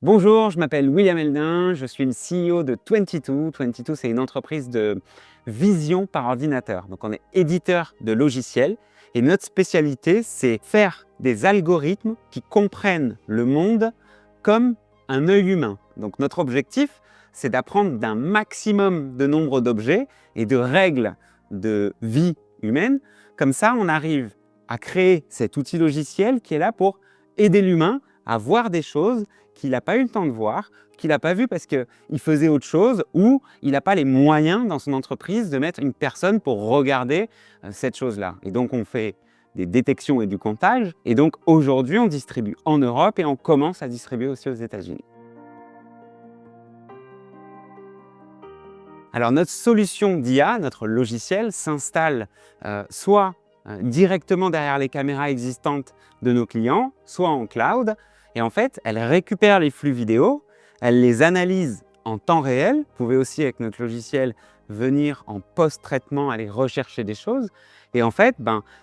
Bonjour, je m'appelle William Eldin, je suis le CEO de 22. 22, c'est une entreprise de vision par ordinateur. Donc, on est éditeur de logiciels et notre spécialité, c'est faire des algorithmes qui comprennent le monde comme un œil humain. Donc, notre objectif, c'est d'apprendre d'un maximum de nombre d'objets et de règles de vie humaine. Comme ça, on arrive à créer cet outil logiciel qui est là pour aider l'humain à voir des choses qu'il n'a pas eu le temps de voir, qu'il n'a pas vu parce qu'il faisait autre chose ou il n'a pas les moyens dans son entreprise de mettre une personne pour regarder cette chose-là. Et donc, on fait des détections et du comptage. Et donc, aujourd'hui, on distribue en Europe et on commence à distribuer aussi aux États-Unis. Alors, notre solution d'IA, notre logiciel, s'installe soit directement derrière les caméras existantes de nos clients, soit en cloud. Et en fait, elle récupère les flux vidéo, elle les analyse en temps réel. Vous pouvez aussi, avec notre logiciel, venir en post-traitement, aller rechercher des choses. Et en fait,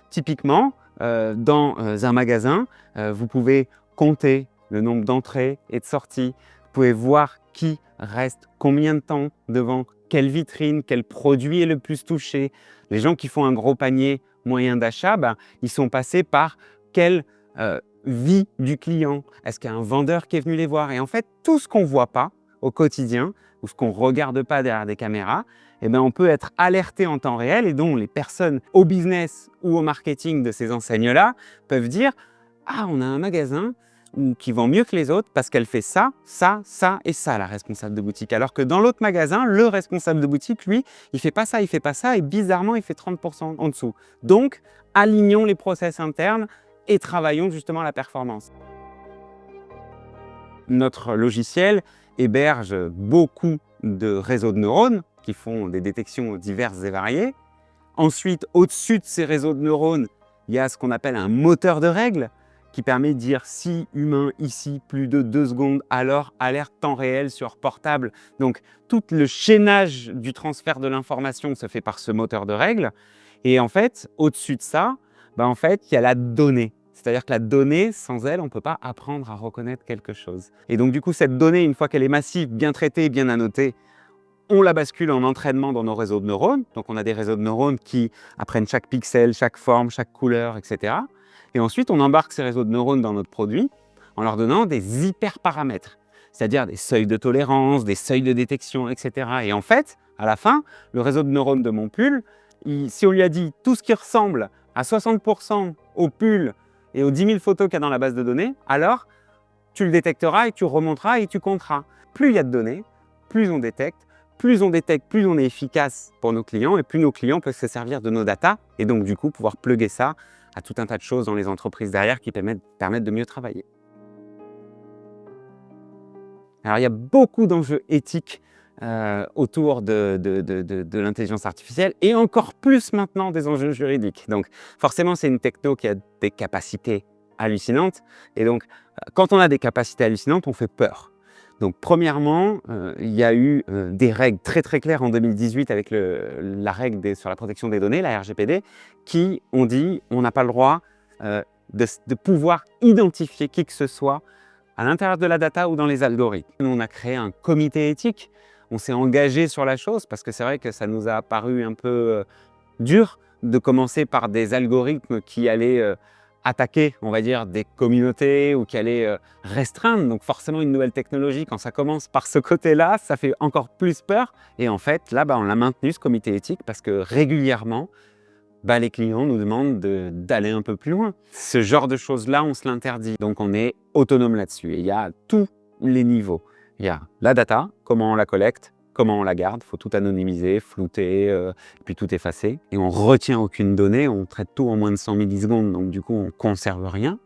typiquement, dans un magasin, vous pouvez compter le nombre d'entrées et de sorties. Vous pouvez voir qui reste combien de temps devant quelle vitrine, quel produit est le plus touché. Les gens qui font un gros panier moyen d'achat, ils sont passés par quelle vie du client. Est-ce qu'il y a un vendeur qui est venu les voir? Et en fait, tout ce qu'on ne voit pas au quotidien ou ce qu'on ne regarde pas derrière des caméras, on peut être alerté en temps réel et donc les personnes au business ou au marketing de ces enseignes-là peuvent dire « Ah, on a un magasin qui vend mieux que les autres parce qu'elle fait ça, ça, ça et ça, la responsable de boutique. » Alors que dans l'autre magasin, le responsable de boutique, lui, il fait pas ça et bizarrement, il fait 30% en dessous. Donc, alignons les process internes et travaillons justement la performance. Notre logiciel héberge beaucoup de réseaux de neurones qui font des détections diverses et variées. Ensuite, au-dessus de ces réseaux de neurones, il y a ce qu'on appelle un moteur de règles qui permet de dire si humain ici plus de 2 secondes, alors alerte temps réel sur portable. Donc tout le chaînage du transfert de l'information se fait par ce moteur de règles. Et en fait, au-dessus de ça, il y a la donnée. C'est-à-dire que la donnée, sans elle, on ne peut pas apprendre à reconnaître quelque chose. Et donc du coup, cette donnée, une fois qu'elle est massive, bien traitée, bien annotée, on la bascule en entraînement dans nos réseaux de neurones. Donc, on a des réseaux de neurones qui apprennent chaque pixel, chaque forme, chaque couleur, etc. Et ensuite, on embarque ces réseaux de neurones dans notre produit en leur donnant des hyperparamètres, c'est-à-dire des seuils de tolérance, des seuils de détection, etc. Et en fait, à la fin, le réseau de neurones de mon pull, si on lui a dit tout ce qui ressemble à 60% au pull et aux 10 000 photos qu'il y a dans la base de données, alors tu le détecteras et tu remonteras et tu compteras. Plus il y a de données, plus on détecte, plus on est efficace pour nos clients et plus nos clients peuvent se servir de nos datas et donc du coup pouvoir plugger ça à tout un tas de choses dans les entreprises derrière qui permettent de mieux travailler. Alors il y a beaucoup d'enjeux éthiques autour de l'intelligence artificielle et encore plus maintenant des enjeux juridiques. Donc forcément c'est une techno qui a des capacités hallucinantes et donc quand on a des capacités hallucinantes, on fait peur. Donc premièrement, il y a eu des règles très très claires en 2018 avec la règle sur la protection des données, la RGPD, qui ont dit on n'a pas le droit de pouvoir identifier qui que ce soit à l'intérieur de la data ou dans les algorithmes. Nous, on a créé un comité éthique, on s'est engagé sur la chose parce que c'est vrai que ça nous a paru un peu dur de commencer par des algorithmes qui allaient attaquer, on va dire, des communautés ou qui allaient restreindre. Donc forcément, une nouvelle technologie, quand ça commence par ce côté-là, ça fait encore plus peur. Et en fait, là, on l'a maintenu, ce comité éthique, parce que régulièrement, les clients nous demandent d'aller un peu plus loin. Ce genre de choses-là, on se l'interdit. Donc on est autonome là-dessus. Et il y a tous les niveaux. Il y a la data, comment on la collecte, comment on la garde, il faut tout anonymiser, flouter, puis tout effacer. Et on retient aucune donnée, on traite tout en moins de 100 millisecondes, donc du coup on conserve rien.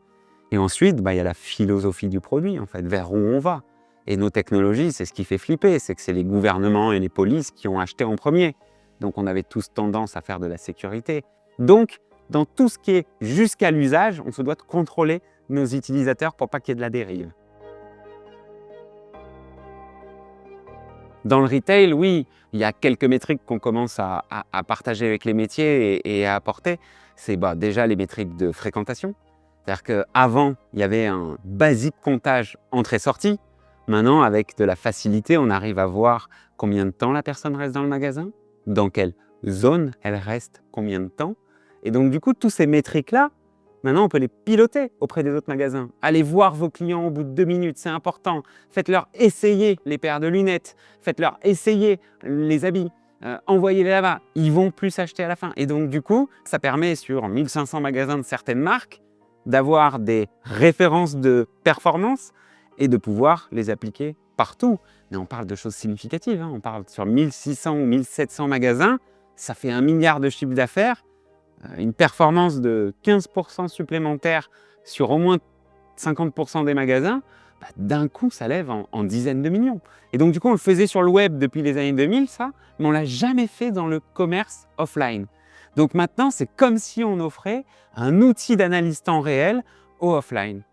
Et ensuite, il y a la philosophie du produit, en fait, vers où on va. Et nos technologies, c'est ce qui fait flipper, c'est que c'est les gouvernements et les polices qui ont acheté en premier. Donc on avait tous tendance à faire de la sécurité. Donc, dans tout ce qui est jusqu'à l'usage, on se doit de contrôler nos utilisateurs pour pas qu'il y ait de la dérive. Dans le retail, oui, il y a quelques métriques qu'on commence à partager avec les métiers et à apporter. C'est déjà les métriques de fréquentation. C'est-à-dire qu'avant, il y avait un basique comptage entrée-sortie. Maintenant, avec de la facilité, on arrive à voir combien de temps la personne reste dans le magasin, dans quelle zone elle reste, combien de temps. Et donc, du coup, tous ces métriques-là, maintenant, on peut les piloter auprès des autres magasins. Allez voir vos clients au bout de 2 minutes, c'est important. Faites-leur essayer les paires de lunettes, faites-leur essayer les habits. Envoyez-les là-bas, ils vont plus acheter à la fin. Et donc, du coup, ça permet sur 1500 magasins de certaines marques d'avoir des références de performance et de pouvoir les appliquer partout. Mais on parle de choses significatives, hein. On parle sur 1600 ou 1700 magasins, ça fait 1 milliard de chiffre d'affaires, une performance de 15% supplémentaire sur au moins 50% des magasins, bah, d'un coup, ça lève en dizaines de millions. Et donc, du coup, on le faisait sur le web depuis les années 2000, ça, mais on ne l'a jamais fait dans le commerce offline. Donc maintenant, c'est comme si on offrait un outil d'analyse temps réel au offline.